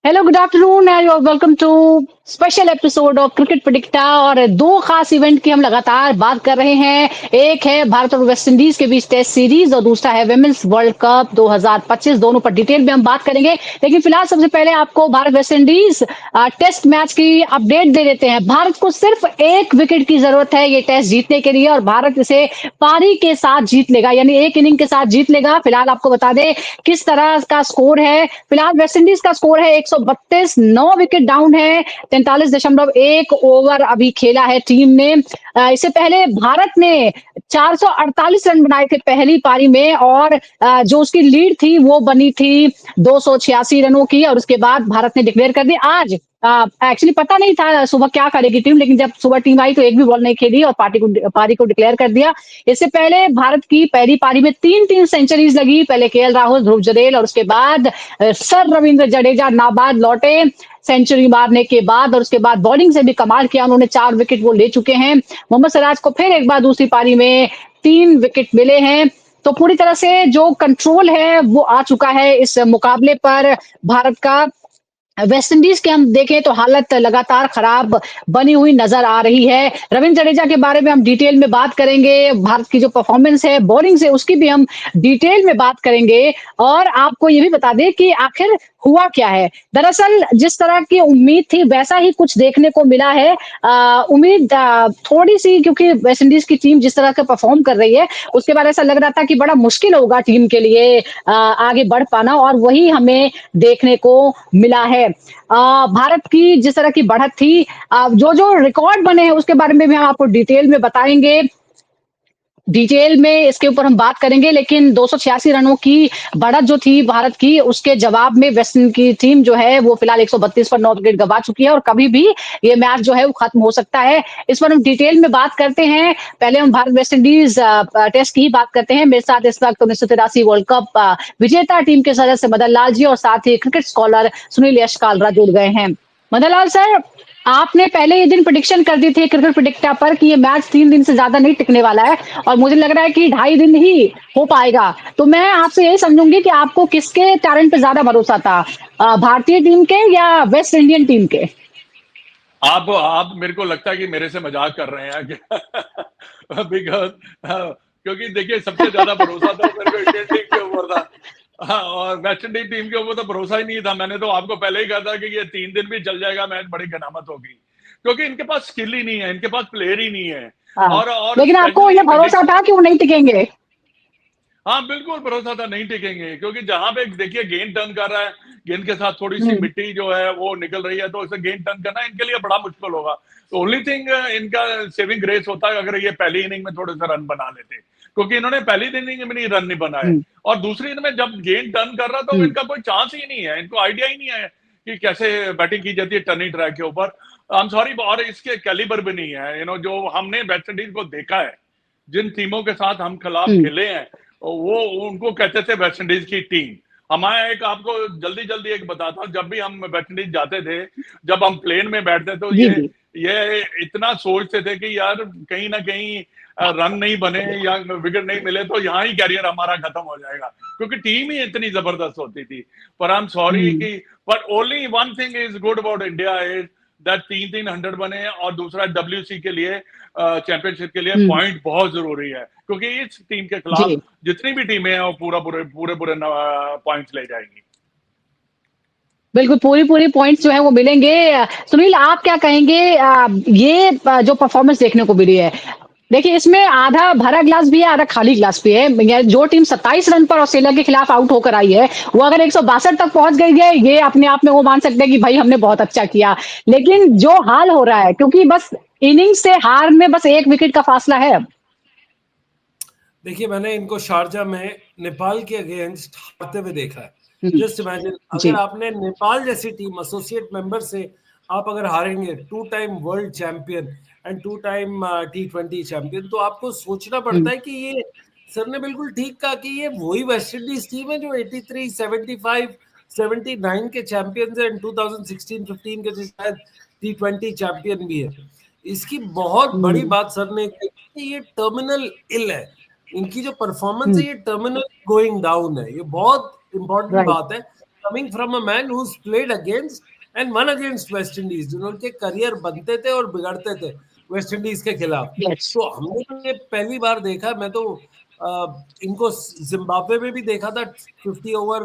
Hello, good afternoon and welcome to special episode of cricket Predicta. और दो खास event की हम लगातार बात कर रहे हैं। एक है भारत और वेस्ट इंडीज के बीच टेस्ट सीरीज और दूसरा है विमेंस वर्ल्ड कप 2025। दोनों पर डिटेल में हम बात करेंगे, लेकिन फिलहाल सबसे पहले आपको Bharat West Indies test match की अपडेट दे देते हैं। भारत को सिर्फ एक विकेट की जरूरत है ये टेस्ट जीतने के लिए और भारत इसे पारी के साथ जीत लेगा, यानी एक इनिंग के साथ जीत लेगा। फिलहाल आपको बता दें किस तरह का स्कोर है। फिलहाल वेस्ट इंडीज का स्कोर है 132, 9 विकेट डाउन है, 43.1 ओवर अभी खेला है टीम ने। इससे पहले भारत ने 448 रन बनाए थे पहली पारी में और जो उसकी लीड थी वो बनी थी 286 रनों की। और उसके बाद भारत ने डिक्लेयर कर दी आज। एक्चुअली पता नहीं था सुबह क्या करेगी टीम, लेकिन जब सुबह टीम आई तो एक भी बॉल नहीं खेली और पारी को डिक्लेयर कर दिया। इससे पहले भारत की पहली पारी में तीन तीन सेंचुरीज लगी, पहले केएल राहुल, ध्रुव जरेल और उसके बाद सर रविंद्र जडेजा नाबाद लौटे सेंचुरी मारने के बाद। और उसके बाद बॉलिंग से भी कमाल किया उन्होंने, 4 विकेट वो ले चुके हैं। मोहम्मद सिराज को फिर एक बार दूसरी पारी में 3 विकेट मिले हैं। तो पूरी तरह से जो कंट्रोल है वो आ चुका है इस मुकाबले पर भारत का। वेस्ट इंडीज के हम देखें तो हालत लगातार खराब बनी हुई नजर आ रही है। रविंद्र जडेजा के बारे में हम डिटेल में बात करेंगे, भारत की जो परफॉर्मेंस है बॉलिंग से उसकी भी हम डिटेल में बात करेंगे। और आपको ये भी बता दें कि आखिर हुआ क्या है। दरअसल जिस तरह की उम्मीद थी वैसा ही कुछ देखने को मिला है। उम्मीद थोड़ी सी, क्योंकि वेस्ट इंडीज की टीम जिस तरह का परफॉर्म कर रही है उसके बाद ऐसा लग रहा था कि बड़ा मुश्किल होगा टीम के लिए आगे बढ़ पाना, और वही हमें देखने को मिला है। भारत की जिस तरह की बढ़त थी, जो जो रिकॉर्ड बने हैं उसके बारे में भी हम आपको डिटेल में बताएंगे। डिटेल में इसके ऊपर हम बात करेंगे, लेकिन 286 रनों की बढ़त जो थी भारत की, उसके जवाब में वेस्ट इंडीज की टीम जो है वो फिलहाल 132 पर 9 विकेट गंवा चुकी है और कभी भी ये मैच जो है वो खत्म हो सकता है। इस पर हम डिटेल में बात करते हैं। पहले हम भारत वेस्ट इंडीज टेस्ट की ही बात करते हैं। मेरे साथ इस वक्त 1983 वर्ल्ड कप विजेता टीम के सदस्य मदन लाल जी और साथ ही क्रिकेट स्कॉलर सुनील यश कालरा जुड़ गए हैं। मदन लाल सर, आपने पहले ये दिन प्रिडिक्शन कर दी थी क्रिकेट प्रिडिक्टा पर कि ये मैच 3 दिन से ज्यादा नहीं टिकने वाला है और मुझे लग रहा है कि 2.5 दिन ही हो पाएगा। तो मैं आपसे यही समझूंगी कि आपको किसके टैलेंट पे ज्यादा भरोसा था, भारतीय टीम के या वेस्ट इंडियन टीम के? आप मेरे को लगता है कि मेरे से मजाक कर रहे हैं कि बिकॉज क्योंकि देखिए सबसे ज्यादा भरोसा तो मेरे को इंडियन टीम के ऊपर था। और वेस्ट इंडीज टीम के ऊपर तो भरोसा ही नहीं था। मैंने तो आपको पहले ही कहा था कि ये 3 दिन भी चल जाएगा मैच, बड़ी गनामत होगी, क्योंकि इनके पास स्किल ही नहीं है, इनके पास प्लेयर ही नहीं है। हाँ, और लेकिन आपको स्पेशली ये भरोसा था कि वो नहीं टिकेंगे? हाँ बिल्कुल भरोसा था नहीं टिकेंगे, क्योंकि जहां पे देखिए गेंद टर्न कर रहा है, गेंद के साथ थोड़ी सी हम्म। मिट्टी जो है वो निकल रही है, तो इसे गेंद टर्न करना इनके लिए बड़ा मुश्किल होगा। तो ओनली थिंग इनका सेविंग ग्रेस होता है अगर ये पहली इनिंग में थोड़े से रन बना लेते, क्योंकि इन्होंने पहली इनिंग में नहीं रन नहीं बनाए। हम्म। और दूसरी इनिंग में जब गेंद टर्न कर रहा तो हम्म। इनका कोई चांस ही नहीं है, इनको आइडिया ही नहीं है कि कैसे बैटिंग की जाती है टर्निंग ट्रैक के ऊपर। आई एम सॉरी, और इसके कैलिबर भी नहीं है। जो हमने वेस्ट इंडीज को देखा है, जिन टीमों के साथ हम खिलाफ हम्म। खेले हैं, वो उनको कहते थे वेस्ट इंडीज की टीम। हमारा एक आपको जल्दी जल्दी एक बताता हूँ, जब भी हम वेस्ट इंडीज जाते थे, जब हम प्लेन में बैठते तो जी जी। ये इतना सोचते थे कि यार कहीं ना कहीं रन नहीं बने या विकेट नहीं मिले तो यहाँ ही कैरियर हमारा खत्म हो जाएगा, क्योंकि टीम ही इतनी जबरदस्त होती थी। पर आई एम सॉरी हम्म। कि पर only one thing is good about India is that 3-3 100 बने, और दूसरा डब्ल्यूसी के लिए, चैंपियनशिप के लिए हम्म। पॉइंट बहुत जरूरी है, क्योंकि इस टीम के खिलाफ जी, जितनी भी टीमें हैं वो पूरे पूरे पॉइंट्स ले जाएंगी। बिल्कुल पूरी पूरी पॉइंट्स जो है वो मिलेंगे। सुनील, आप क्या कहेंगे? ये जो परफॉर्मेंस देखने को मिली है, देखिए इसमें आधा भरा ग्लास भी है, आधा खाली ग्लास भी है। जो टीम 27 रन पर ऑस्ट्रेलिया के खिलाफ आउट होकर आई है वो अगर 162 तक पहुंच गई है, ये अपने आप में वो मान सकते हैं कि भाई हमने बहुत अच्छा किया। लेकिन जो हाल हो रहा है, क्योंकि बस इनिंग से हार में बस 1 विकेट का फासला है। देखिए, मैंने इनको शारजा में नेपाल के अगेंस्ट हारते हुए देखा है। हम्म। जस्ट इमेजिन, जी। अगर आपने नेपाल जैसी टीम एसोसिएट मेंबर से आप अगर हारेंगे, 2 time world champion and 2 time T20 champion, तो आपको सोचना पड़ता हम्म। है कि ये, सर ने बिल्कुल ठीक कहा कि ये वही वेस्ट इंडीज टीम है जो 83, 75, 79 के चैंपियंस है, 2016-15 के जो शायद T20 चैंपियन भी है। इसकी बहुत बड़ी हम्म। बात सर ने कही कि ये टर्मिनल इल है। इनकी जो परफॉर्मेंस हम्म। है ये टर्मिनल गोइंग डाउन है। ये बहुत इंपॉर्टेंट राइट। बात है। coming from a man who's played against and won against West Indies, जिन्होंने करियर बनते थे और बिगड़ते थे वेस्ट इंडीज के खिलाफ। Yes. तो हमने तो ये पहली बार देखा, मैं तो इनको जिम्बाब्वे में भी देखा था 50 ओवर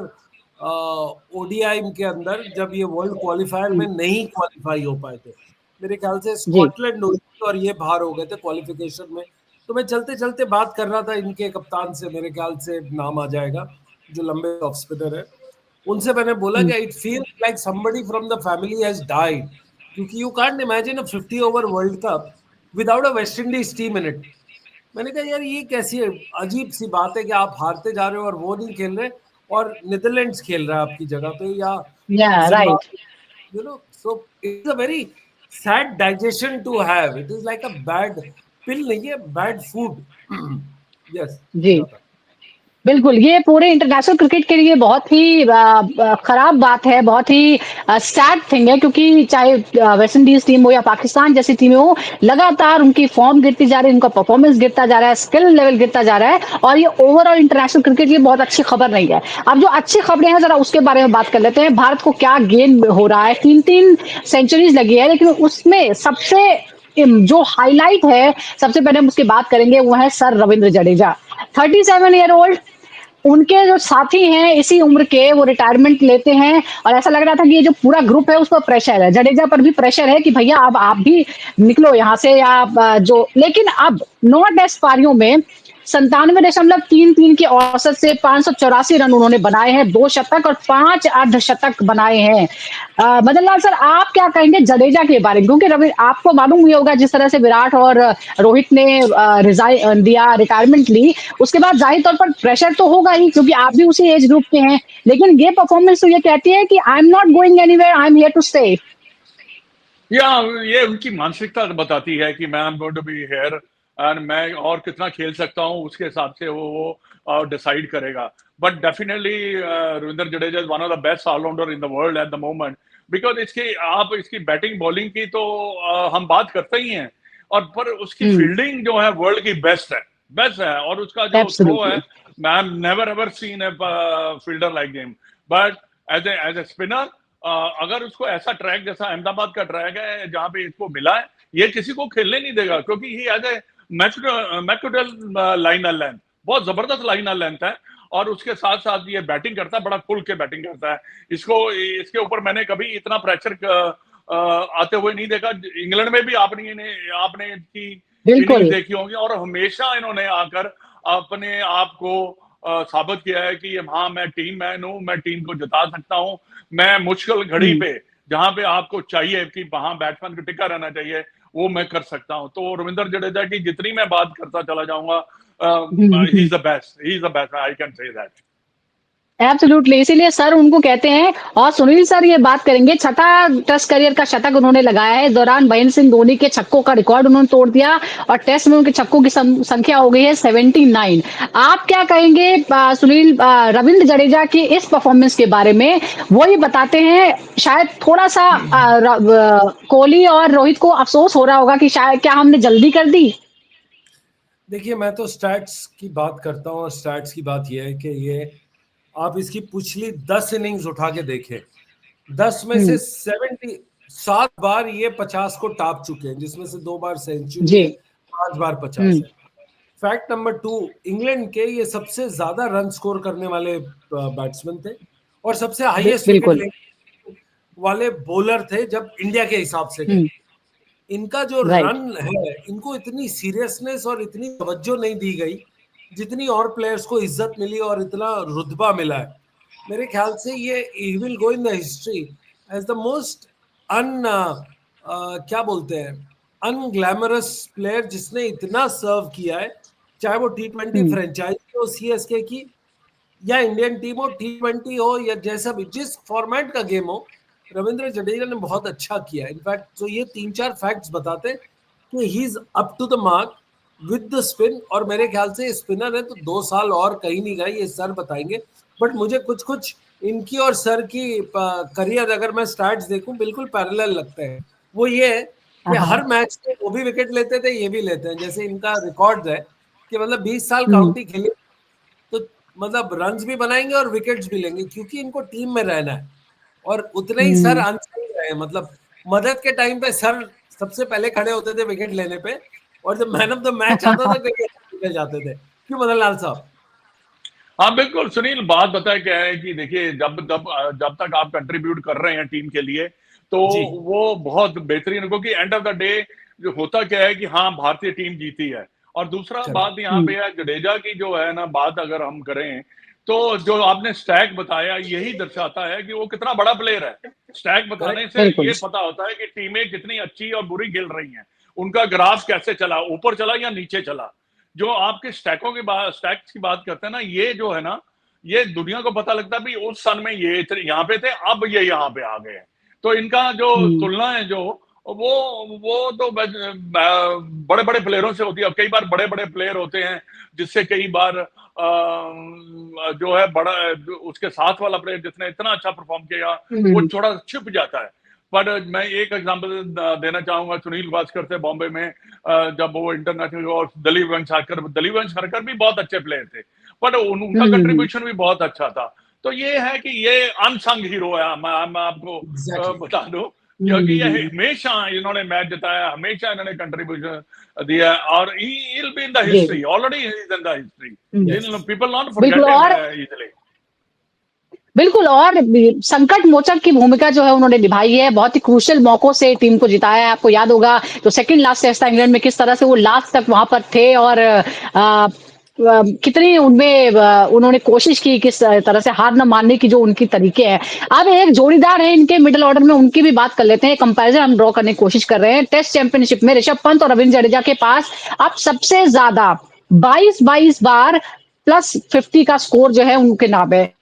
ओडीआई के अंदर, जब ये वर्ल्ड क्वालिफायर में नहीं क्वालिफाई हो पाए थे। मेरे ख्याल से जी स्कॉटलैंड और ये बाहर हो गए थे क्वालिफिकेशन में। तो मैं चलते चलते बात कर रहा था इनके कप्तान से, मेरे ख्याल से नाम आ जाएगा, जो लंबे ऑफ स्पिनर है। उनसे मैंने बोला कि it feels like somebody from the family has died, क्योंकि you can't imagine a 50 over world cup without a West Indies team in it. मैंने कहा यार ये कैसी है, अजीब सी बात है कि आप हारते जा रहे हो और वो नहीं खेल रहे, और नीदरलैंड्स खेल रहा है आपकी जगह पे, yeah yeah right Zimbabwe, so it is a very sad digestion to have, it is like a bad pill, नहीं है बैड फूड। यस जी बिल्कुल, ये पूरे इंटरनेशनल क्रिकेट के लिए बहुत ही खराब बात है, बहुत ही सैड थिंग है, क्योंकि चाहे वेस्ट इंडीज टीम हो या पाकिस्तान जैसी टीमें हो, लगातार उनकी फॉर्म गिरती जा रही है, उनका परफॉर्मेंस गिरता जा रहा है, स्किल लेवल गिरता जा रहा है, और ये ओवरऑल इंटरनेशनल क्रिकेट के लिए बहुत अच्छी खबर नहीं है। अब जो अच्छी खबरें हैं, जरा उसके बारे में बात कर लेते हैं। भारत को क्या गेन हो रहा है, 3-3 सेंचुरीज लगी है, लेकिन उसमें सबसे जो हाईलाइट है, सबसे पहले हम उसकी बात करेंगे, वो है sir Ravindra Jadeja, 37 year old. उनके जो साथी हैं इसी उम्र के, वो रिटायरमेंट लेते हैं, और ऐसा लग रहा था कि ये जो पूरा ग्रुप है उस पर प्रेशर है, जडेजा पर भी प्रेशर है कि भैया अब आप भी निकलो यहाँ से, या जो, लेकिन अब 9 टेस्ट पारियों में 97.33 की औसत से 584 रन उन्होंने बनाए हैं, 2 शतक और 5 अर्धशतक बनाए हैं। मदन लाल सर, आप क्या कहेंगे जडेजा के बारे में, क्योंकि रवि आपको मालूम ही होगा जिस तरह से विराट और रोहित ने रिजाइन दिया, रिटायरमेंट ली, उसके बाद जाहिर तौर पर प्रेशर तो होगा ही, क्योंकि आप भी उसी एज ग्रुप के हैं, लेकिन ये परफॉर्मेंस तो ये कहती है कि I am not going anywhere, I am here to stay. या ये उनकी मानसिकता बताती है कि मैं am going to be here, and मैं और कितना खेल सकता हूँ उसके हिसाब से वो डिसाइड करेगा। But definitely Ravindra Jadeja is one of the best allrounder in the world at the moment, because इसकी बैटिंग बॉलिंग की तो हम बात करते ही हैं, और पर उसकी फील्डिंग जो है वर्ल्ड की बेस्ट है, और उसका जो थ्रो है, मैं never ever seen a fielder like him. But as a spinner, अगर उसको ऐसा ट्रैक जैसा अहमदाबाद का ट्रैक है जहां पे इसको मिला है, ये किसी को खेलने नहीं देगा, क्योंकि ही एज ए मैक्यूटल लाइनर लेंथ, बहुत जबरदस्त लाइनर लेंथ है, और उसके साथ साथ ये बैटिंग करता है, बड़ा खुल के बैटिंग करता है। इसके ऊपर मैंने कभी इतना प्रेशर आते हुए नहीं देखा। इंग्लैंड में भी आपने इसकी इनिंग्स देखी होंगी, और हमेशा इन्होंने आकर अपने आप को साबित किया है कि हाँ, मैं टीम मैन हूं, मैं टीम को जिता सकता हूं, मैं मुश्किल घड़ी पे जहां पे आपको चाहिए कि वहां बैट्समैन को टिका रहना चाहिए, वो मैं कर सकता हूं। तो रविंद्र जडेजा की जितनी मैं बात करता चला जाऊंगा, he is the best, I can say that. Absolutely, इसीलिए सर उनको कहते हैं। और सुनील सर ये बात करेंगे, छठा टेस्ट करियर का शतक उन्होंने लगाया है, इस दौरान महेंद्र सिंह धोनी के छक्कों का रिकॉर्ड उन्होंने तोड़ दिया, और टेस्ट में उनके छक्कों की संख्या हो गई है 79। आप क्या कहेंगे सुनील, रविंद्र जडेजा की इस परफॉर्मेंस के बारे में? वो ही बताते हैं, शायद थोड़ा सा कोहली और रोहित को अफसोस हो रहा होगा कि शायद क्या हमने जल्दी कर दी। देखिए, मैं तो स्टैट्स की बात करता हूँ, और स्टैट्स की बात यह है कि ये आप इसकी पिछली 10 इनिंग्स उठा के देखें, 10 में से 7 बार ये 50 को टॉप चुके हैं, जिसमें से 2 बार सेंचुरी है, 5 बार 50 है। फैक्ट नंबर 2, इंग्लैंड के ये सबसे ज्यादा रन स्कोर करने वाले बैट्समैन थे, और सबसे हाईएस्ट विकेट वाले बॉलर थे जब इंडिया के हिसाब से गए। इनका जो रन है, इनको इतनी सीरियसनेस और इतनी तवज्जो नहीं दी गई जितनी और प्लेयर्स को इज्जत मिली और इतना रुतबा मिला है। मेरे ख्याल से ये he will go in the history as the most क्या बोलते हैं, अनग्लैमरस प्लेयर जिसने इतना सर्व किया है, चाहे वो T20 फ्रेंचाइजी हो CSK की, या इंडियन टीम हो, T20 हो, या जैसा भी जिस फॉर्मेट का गेम हो, रविंद्र जडेजा ने बहुत अच्छा किया। इनफैक्ट तो ये 3-4 फैक्ट्स बताते कि he is up to the mark with the spin, और मेरे ख्याल से स्पिनर है तो 2 साल और कहीं नहीं गए, ये सर बताएंगे। बट मुझे कुछ इनकी और सर की करियर अगर मैं स्टार्ट्स देखूं, बिल्कुल पैरेलल लगते हैं। वो ये है कि हर मैच में वो भी विकेट लेते थे, ये भी लेते हैं। जैसे इनका रिकॉर्ड है कि मतलब 20 साल काउंटी खेली, तो मतलब रन्स भी बनाएंगे और विकेट्स भी लेंगे, क्योंकि इनको टीम में रहना है। और उतने ही सर अनसंग रहे, मतलब मदद के टाइम पे सर सबसे पहले खड़े होते थे विकेट लेने पे, और जब मैन ऑफ द मैच आता था कहीं निकल जाते थे। क्यों मदन लाल साहब? हाँ बिल्कुल सुनील, बात बताए क्या है कि देखिए जब तक आप कंट्रीब्यूट कर रहे हैं टीम के लिए तो जी वो बहुत बेहतरीन, क्योंकि एंड ऑफ द डे जो होता क्या है कि हाँ भारतीय टीम जीती है। और दूसरा करेक्ट। बात यहाँ पे है जडेजा की जो है ना, बात अगर हम करें तो जो आपने स्टैक बताया यही दर्शाता है कि वो कितना बड़ा प्लेयर है। स्टैक बताने करेक्ट। से बिल्कुल ये पता होता है कि टीमें कितनी अच्छी और बुरी खेल रही हैं, उनका ग्राफ कैसे चला, ऊपर चला या नीचे चला। जो आपके स्टैक्स की बात करते हैं ना, ये जो है ना, ये दुनिया को पता लगता है भी उस सन में ये यहाँ पे थे, अब ये यहाँ पे आ गए हैं। तो इनका जो तुलना है जो वो तो बड़े बड़े प्लेयरों से होती है। अब कई बार बड़े बड़े प्लेयर होते हैं जिससे कई बार जो है बड़ा उसके साथ वाला प्लेयर जिसने इतना अच्छा परफॉर्म किया वो थोड़ा छिप जाता है। पर मैं एक एग्जांपल देना चाहूंगा, सुनील गावस्कर थे बॉम्बे में जब वो इंटरनेशनल, और दलीप वंशहरकर भी बहुत अच्छे प्लेयर थे, बट उनका कंट्रीब्यूशन भी बहुत अच्छा था। तो ये है कि ये अनसंग हीरो है, मैं आपको एग्जैक्टली। बता दूं, क्योंकि ये हमेशा इन्होंने मैच जिताया, हमेशा इन्होंने कंट्रीब्यूशन दिया, और he will be in the जी history, already he is in the history, people not बिल्कुल। फॉरगेट हिम और इजीली। बिल्कुल, और संकट मोचक की भूमिका जो है उन्होंने निभाई है, बहुत ही क्रूशियल मौकों से टीम को जिताया है। आपको याद होगा जो सेकंड लास्ट टेस्ट था इंग्लैंड में, किस तरह से वो लास्ट तक वहां पर थे, और कितनी उनमें उन्होंने कोशिश की किस तरह से हार न मानने की, जो उनकी तरीके हैं। अब एक जोड़ीदार है इनके मिडिल ऑर्डर में, उनकी भी बात कर लेते हैं। कंपैरिजन हम ड्रॉ करने की कोशिश कर रहे हैं। टेस्ट चैंपियनशिप में ऋषभ पंत और रविंद्र जडेजा के पास अब सबसे ज्यादा 22 बार +50 का स्कोर जो है उनके नाम है।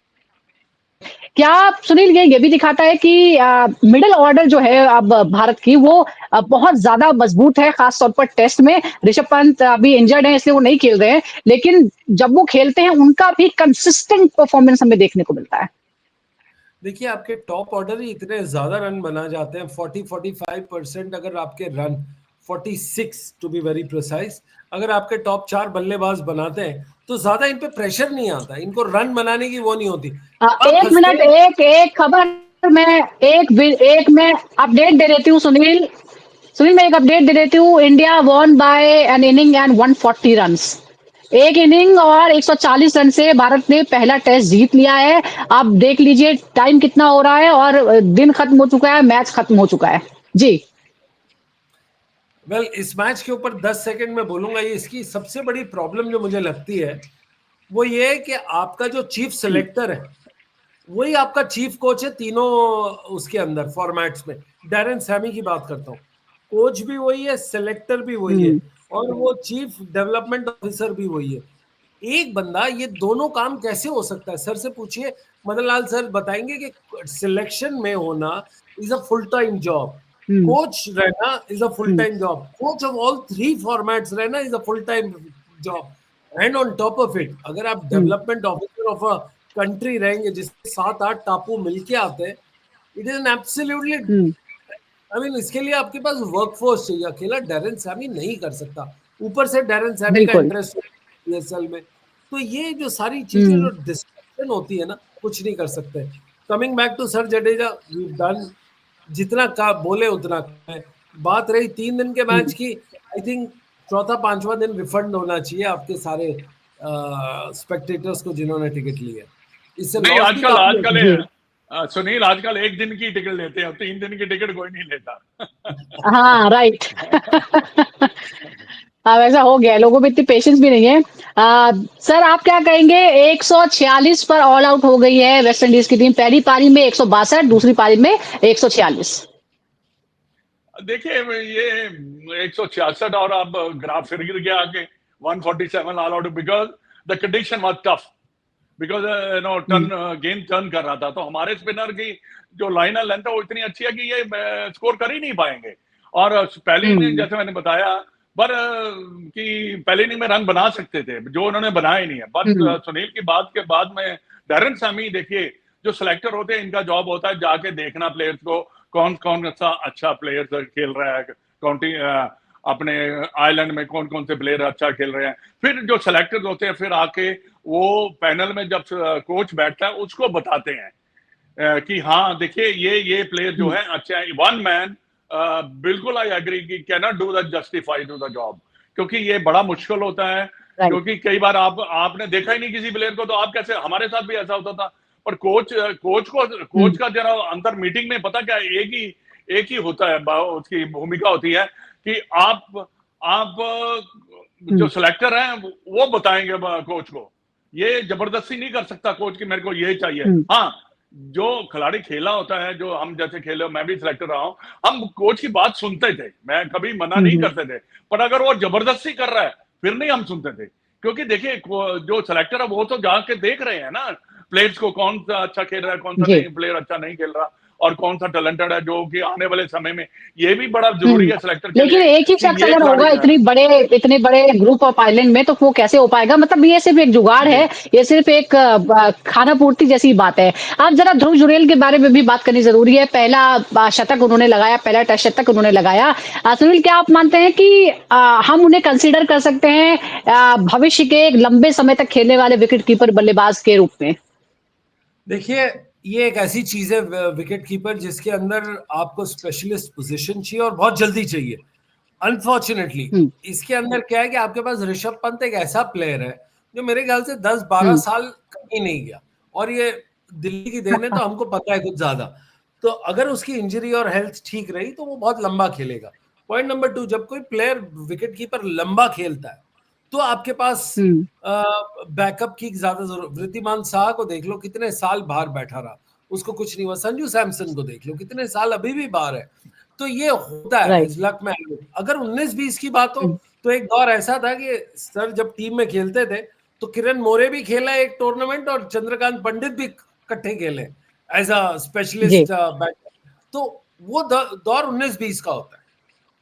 क्या सुनील ये भी दिखाता है कि मिडिल ऑर्डर जो है अब भारत की, वो बहुत ज्यादा मजबूत है, खास तौर पर टेस्ट में। ऋषभ पंत अभी इंजर्ड है इसलिए वो नहीं खेल रहे हैं, लेकिन जब वो खेलते हैं उनका भी कंसिस्टेंट परफॉर्मेंस हमें देखने को मिलता है। देखिए आपके टॉप ऑर्डर ही इतने ज्यादा रन बना जाते हैं, 40-45%। अगर आपके run 46 to be very precise, अगर आपके टॉप 4 बल्लेबाज बनाते हैं तो ज्यादा इन पे प्रेशर नहीं आता, इनको रन बनाने की वो नहीं होती। आप एक फंसते मिनट, हैं। एक खबर मैं एक मैं अपडेट दे देती हूँ सुनील। सुनील मैं एक अपडेट दे देती हूँ। India won by N inning and 140 runs. एक इनिंग और 140 रन से भारत ने पहला टेस्ट जीत लिया है। आप देख लीजिए टाइम कितना हो रहा है, और दिन खत्म हो चुका है, मैच खत्म हो चुका है। जी वेल इस मैच के ऊपर 10 सेकंड में बोलूंगा। ये इसकी सबसे बड़ी प्रॉब्लम जो मुझे लगती है वो ये है कि आपका जो चीफ सिलेक्टर है वही आपका चीफ कोच है तीनों उसके अंदर फॉर्मेट्स में। डैरेन सैमी की बात करता हूँ, कोच भी वही है, सिलेक्टर भी वही है, और वो चीफ डेवलपमेंट ऑफिसर भी वही है। एक बंदा ये दोनों काम कैसे हो सकता है? सर से पूछिए, मदन लाल सर बताएंगे कि सिलेक्शन में होना is a full time job, coach रहना is a full time job, coach of all 3 formats रहना is a full time job. And on top of it अगर आप development officer of a country रहेंगे जिससे 7-8 टापू मिलके आते हैं, it is an absolutely, I mean इसके लिए आपके पास वर्कफोर्स चाहिए, अकेला डैरेन सैमी नहीं कर सकता। ऊपर से डैरेन सैमी का बिल्कुल। इंटरेस्ट पीएसएल में, तो ये जो सारी चीजें जो डिस्ट्रैक्शन होती है ना, कुछ नहीं कर सकते। Coming back to sir Jadeja, we done जितना का बोले उतना है। बात रही 3 दिन के मैच की, आई थिंक चौथा पांचवा दिन रिफंड होना चाहिए आपके सारे स्पेक्टेटर्स को जिन्होंने टिकट लिया। इससे नहीं, लॉस भी आजकल काफी आजकल जी सुनील, आजकल एक दिन की टिकट लेते हैं, 3 दिन की टिकट कोई नहीं लेता। हाँ राइट। हाँ वैसा हो गया है, लोगों में इतनी पेशेंस भी नहीं है। सर आप क्या कहेंगे? 146 पर ऑल आउट हो गई है वेस्ट इंडीज की टीम। पहली पारी में 162, दूसरी पारी में 146। देखिए ये 166, और अब ग्राफ फिर गिर गया आगे 147 all out, because the condition was tough, because turn game turn कर रहा था, तो हमारे स्पिनर की जो लाइनर लेंथ है वो इतनी अच्छी है कि ये स्कोर कर ही नहीं पाएंगे। और पहली इनिंग जैसे मैंने बताया, पर कि पहली इनिंग में रन बना सकते थे जो उन्होंने बनाया ही नहीं है। बट सुनील की बात के बाद में डैरेन सैमी, देखिए जो सिलेक्टर होते हैं इनका जॉब होता है जाके देखना प्लेयर्स को, कौन कौन सा अच्छा प्लेयर खेल रहा है, काउंटिंग अपने आइलैंड में कौन कौन से प्लेयर अच्छा खेल रहे हैं। फिर जो सेलेक्टर्स होते हैं फिर आके वो पैनल में जब कोच बैठता है उसको बताते हैं कि हाँ देखिए ये प्लेयर जो है अच्छे हैं। वन मैन बिल्कुल आई एग्री कि can not do the justify to the job, क्योंकि ये बड़ा मुश्किल होता है। राइट। क्योंकि कई बार आपने देखा ही नहीं किसी प्लेयर को, तो आप कैसे, हमारे साथ भी ऐसा होता था। पर कोच का जरा अंदर मीटिंग में पता क्या है, एक ही होता है, उसकी भूमिका होती है कि आप जो सिलेक्टर हैं वो बताएंगे कोच को। ये जबरदस्ती नहीं कर सकता कोच कि मेरे को ये चाहिए। हाँ, जो खिलाड़ी खेला होता है, जो हम जैसे खेले, मैं भी सिलेक्टर रहा हूं, हम कोच की बात सुनते थे, मैं कभी मना नहीं करते थे। पर अगर वो जबरदस्ती कर रहा है फिर नहीं हम सुनते थे, क्योंकि देखिए जो सिलेक्टर है वो तो जाके देख रहे हैं ना प्लेयर्स को, कौन सा अच्छा खेल रहा है, कौन सा नहीं प्लेयर अच्छा नहीं खेल रहा, और कौन सा टैलेंटेड है, जो कि आने वाले समय में ये भी बड़ा जरूरी है सिलेक्टर के लेकिन लिए। एक ही शख्स अगर होगा इतने बड़े ग्रुप ऑफ आइलैंड में, तो वो कैसे हो पाएगा? मतलब ये सिर्फ एक जुगाड़ है, ये सिर्फ एक खाना पूर्ति जैसी बात है। अब जरा ध्रुव जुरेल के बारे में भी बात करनी जरूरी है। पहला शतक उन्होंने लगाया, पहला टेस्ट शतक उन्होंने लगाया। सुनील, क्या आप मानते हैं कि हम उन्हें कंसीडर कर सकते हैं भविष्य के एक लंबे समय तक खेलने वाले विकेट कीपर बल्लेबाज के रूप में? देखिए, ये एक ऐसी चीज है विकेट कीपर जिसके अंदर आपको स्पेशलिस्ट पोजीशन चाहिए और बहुत जल्दी चाहिए। अनफॉर्चुनेटली इसके अंदर क्या है कि आपके पास ऋषभ पंत एक ऐसा प्लेयर है जो मेरे ख्याल से 10-12 साल कहीं नहीं गया, और ये दिल्ली की देन है तो हमको पता है कुछ ज्यादा। तो अगर उसकी इंजरी और हेल्थ ठीक रही तो वो बहुत लंबा खेलेगा। पॉइंट नंबर 2, जब कोई प्लेयर विकेट कीपर लंबा खेलता है तो आपके पास बैकअप की ज्यादा जरूरत। वृद्धिमान शाह को देख लो, कितने साल बाहर बैठा रहा, उसको कुछ नहीं हुआ। संजू सैमसन को देख लो, कितने साल अभी भी बाहर है। तो ये होता है इस लक में। अगर 19-20 की बात हो तो एक दौर ऐसा था कि सर जब टीम में खेलते थे तो किरण मोरे भी खेला एक टूर्नामेंट और चंद्रकांत पंडित भी इकट्ठे खेले एज अ स्पेशलिस्ट बैटर। तो वो दौर 19-20 का होता है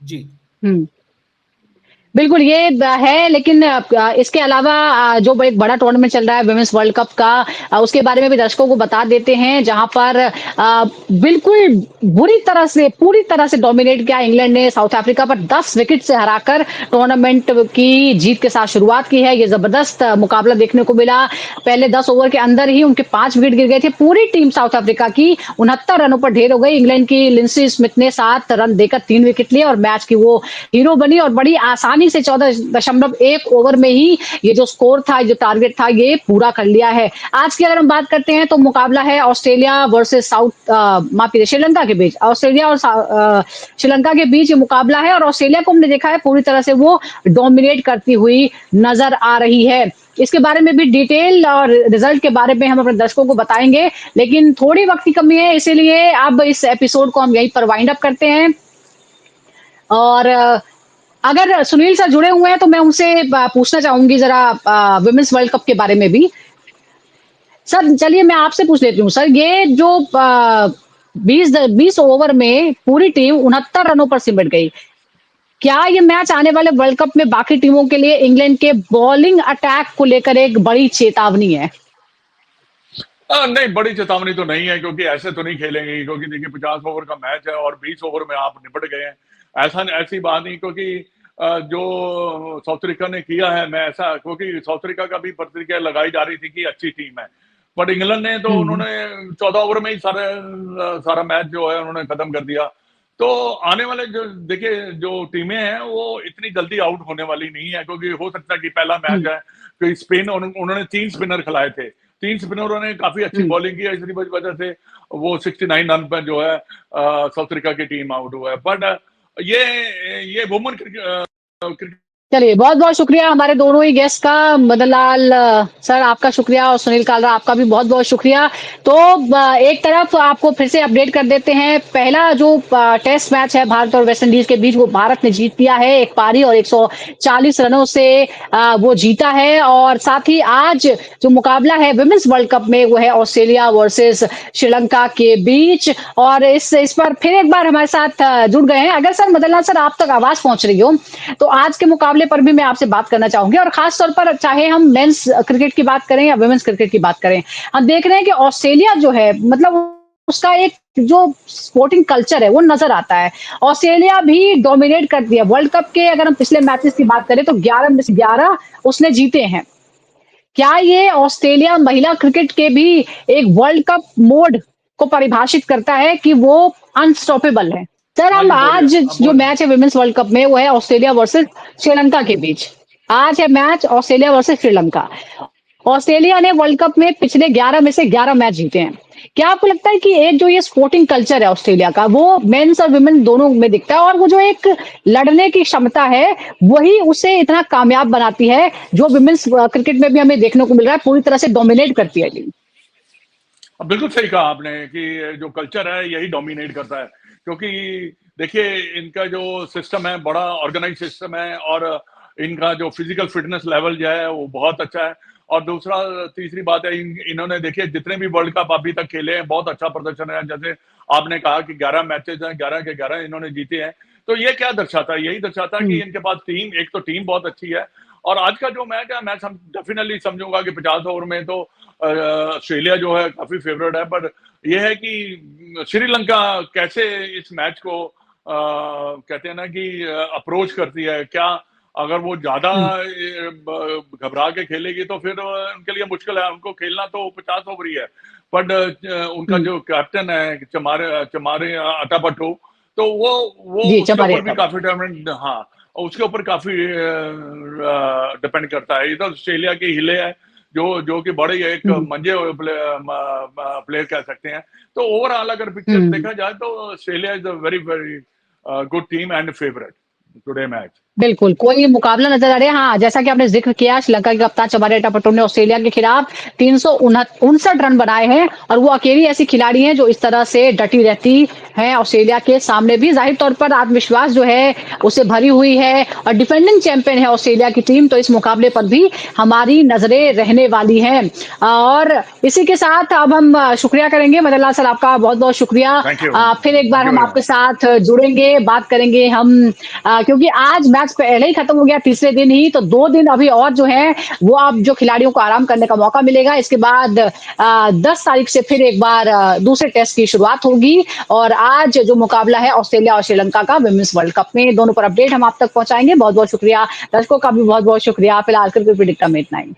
जी। बिल्कुल, ये है, लेकिन इसके अलावा जो एक बड़ा टूर्नामेंट चल रहा है विमेंस वर्ल्ड कप का, उसके बारे में भी दर्शकों को बता देते हैं, जहां पर बिल्कुल पूरी तरह से डोमिनेट किया इंग्लैंड ने साउथ अफ्रीका पर 10 विकेट से हराकर टूर्नामेंट की जीत के साथ शुरुआत की है। ये जबरदस्त मुकाबला देखने को मिला। पहले 10 ओवर के अंदर ही उनके 5 विकेट गिर गए थे। पूरी टीम साउथ अफ्रीका की 69 रनों पर ढेर हो गई। इंग्लैंड की लिंडसे स्मिथ ने 7 रन देकर 3 विकेट लिए और मैच की वो हीरो बनी, और बड़ी आसानी से 14.1 ओवर में ही ये जो स्कोर था, जो टारगेट था, ये पूरा कर लिया है। आज की अगर हम बात करते हैं तो मुकाबला है ऑस्ट्रेलिया वर्सेस श्रीलंका के बीच। ऑस्ट्रेलिया और श्रीलंका के बीच ये मुकाबला है, और ऑस्ट्रेलिया को हमने देखा है पूरी तरह से वो डोमिनेट करती हुई नजर आ रही है। इसके बारे में भी डिटेल और रिजल्ट के बारे में हम अपने दर्शकों को बताएंगे, लेकिन थोड़ी वक्त की कमी है, इसीलिए अब इस एपिसोड को हम यहीं पर वाइंड अप करते हैं। और अगर सुनील सर जुड़े हुए हैं तो मैं उनसे पूछना चाहूंगी जरा विमेंस वर्ल्ड कप के बारे में भी। सर चलिए मैं आपसे पूछ लेती हूँ सर, ये जो 20 ओवर में पूरी टीम 69 रनों पर सिमट गई, क्या ये मैच आने वाले वर्ल्ड कप में बाकी टीमों के लिए इंग्लैंड के बॉलिंग अटैक को लेकर एक बड़ी चेतावनी है? नहीं, बड़ी चेतावनी तो नहीं है, क्योंकि ऐसे तो नहीं खेलेंगे, क्योंकि देखिए 50 ओवर का मैच है और 20 ओवर में आप निपट गए हैं। ऐसी बात नहीं, क्योंकि जो साउथ अफ्रीका ने किया है, मैं ऐसा, क्योंकि साउथ अफ्रीका का भी प्रतिक्रिया लगाई जा रही थी कि अच्छी टीम है, बट इंग्लैंड ने तो उन्होंने 14 ओवर में ही सारा मैच जो है उन्होंने खत्म कर दिया। तो आने वाले जो देखिए जो टीमें हैं वो इतनी जल्दी आउट होने वाली नहीं है, क्योंकि हो सकता है कि पहला मैच है, कि स्पिन उन्होंने 3 स्पिनर खिलाए थे, 3 स्पिनरों ने काफी अच्छी बॉलिंग की, इसलिए वजह से वो 69 रन पर जो है साउथ अफ्रीका की टीम आउट हुआ है। बट ये वुमेन क्रिकेट। चलिए, बहुत बहुत शुक्रिया हमारे दोनों ही गेस्ट का। मदन लाल सर आपका शुक्रिया, और सुनील कालरा आपका भी बहुत बहुत शुक्रिया। तो एक तरफ आपको फिर से अपडेट कर देते हैं, पहला जो टेस्ट मैच है भारत और वेस्टइंडीज के बीच, वो भारत ने जीत लिया है एक पारी और 140 रनों से वो जीता है। और साथ ही आज जो मुकाबला है विमेंस वर्ल्ड कप में, वो है ऑस्ट्रेलिया वर्सेस श्रीलंका के बीच। और इस पर फिर एक बार हमारे साथ जुड़ गए हैं। अगर सर मदन लाल सर आप तक आवाज पहुंच रही हो तो आज के मुकाबले पर भी मैं आपसे बात करना चाहूंगी, और खास तौर पर चाहे हम मेंस क्रिकेट की बात करें या वुमेन्स क्रिकेट की बात करें, हम देख रहे हैं कि ऑस्ट्रेलिया जो है, मतलब उसका एक जो स्पोर्टिंग कल्चर है वो नज़र आता है। ऑस्ट्रेलिया भी डोमिनेट करती है। वर्ल्ड कप के अगर हम पिछले मैचेस की बात करें तो 11 में से 11 उसने जीते हैं। क्या ये ऑस्ट्रेलिया महिला क्रिकेट के भी एक वर्ल्ड कप मोड को परिभाषित करता है कि वो अनस्टॉपेबल है? सर हाँ हम जी, बोलिए, आज आप जो बोलिए। मैच है विमेंस वर्ल्ड कप में वो है ऑस्ट्रेलिया वर्सेस श्रीलंका के बीच। आज है match Australia versus Sri Lanka. Australia ने वर्ल्ड कप में पिछले 11 में से 11 मैच जीते हैं। क्या आपको लगता है कि एक जो ये स्पोर्टिंग कल्चर है ऑस्ट्रेलिया का वो मेंस और वुमेन दोनों में दिखता है और वो जो एक लड़ने की क्षमता है वही उसे इतना कामयाब बनाती है जो वुमेन्स क्रिकेट में भी हमें देखने को मिल रहा है पूरी तरह से डोमिनेट करती है लीग। बिल्कुल सही कहा आपने कि जो कल्चर है यही डोमिनेट करता है, क्योंकि देखिए इनका जो सिस्टम है बड़ा ऑर्गेनाइज सिस्टम है और इनका जो फिजिकल फिटनेस लेवल जो है वो बहुत अच्छा है। और दूसरा तीसरी बात है इन्होंने देखिए जितने भी वर्ल्ड कप अभी तक खेले हैं बहुत अच्छा प्रदर्शन है। जैसे आपने कहा कि 11 मैचेस हैं, 11 के 11 इन्होंने जीते हैं। तो ये क्या दर्शाता है? यही दर्शाता है कि हुँ, इनके पास टीम, एक तो टीम बहुत अच्छी है और आज का जो मैच है, मैच हम डेफिनेटली समझूंगा कि 50 ओवर में तो ऑस्ट्रेलिया जो है काफी फेवरेट है। पर यह है कि श्रीलंका कैसे इस मैच को कहते हैं ना कि अप्रोच करती है। क्या अगर वो ज्यादा हुँ, घबरा के खेलेगी तो फिर उनके लिए मुश्किल है। उनको खेलना तो 50 ओवर ही है। बट उनका हुँ। जो कैप्टन है चमारे चमारे अटापट्टू, तो वो जी, उसके ऊपर भी चमारिया काफी टूर्नामेंट, हाँ, उसके ऊपर काफी डिपेंड करता है। इधर ऑस्ट्रेलिया के हिले है जो कि बड़े एक हुँ, मंजे हुए प्लेयर कह सकते हैं। तो ओवरऑल अगर पिक्चर हुँ। देखा जाए तो Australia is a very very good team and favourite today match. बिल्कुल, कोई मुकाबला नज़र आ रहा है। हाँ, जैसा कि आपने ज़िक्र किया श्रीलंका के कप्तान चमारी अट्टापट्टु ने ऑस्ट्रेलिया के खिलाफ 359 रन बनाए हैं और वो अकेली ऐसी खिलाड़ी हैं जो इस तरह से डटी रहती हैं ऑस्ट्रेलिया के सामने भी। ज़ाहिर तौर पर आत्मविश्वास जो है उसे भरी हुई है और डिफेंडिंग चैंपियन है ऑस्ट्रेलिया की टीम तो इस मुकाबले पर भी हमारी नज़रें रहने वाली हैं। और इसी के साथ अब हम शुक्रिया करेंगे मदन लाल सर आपका बहुत-बहुत शुक्रिया। फिर एक बार थैंक यू हम वेरी आपके मच। साथ जुड़ेंगे, बात करेंगे हम क्योंकि आज मैच पहले ही खत्म हो गया तीसरे दिन ही तो 2 दिन अभी और जो है वो अब जो खिलाड़ियों को आराम करने का मौका मिलेगा। इसके बाद 10 तारीख से फिर एक बार दूसरे टेस्ट की शुरुआत होगी और आज जो मुकाबला है ऑस्ट्रेलिया और श्रीलंका का वुमेन्स वर्ल्ड कप में दोनों पर अपडेट हम आप तक पहुँचाएँगे। बहुत-बहुत शुक्रिया। दर्शकों का भी बहुत-बहुत शुक्रिया। फिलहाल क्रिकेट प्रेडिक्टर में इतना ही।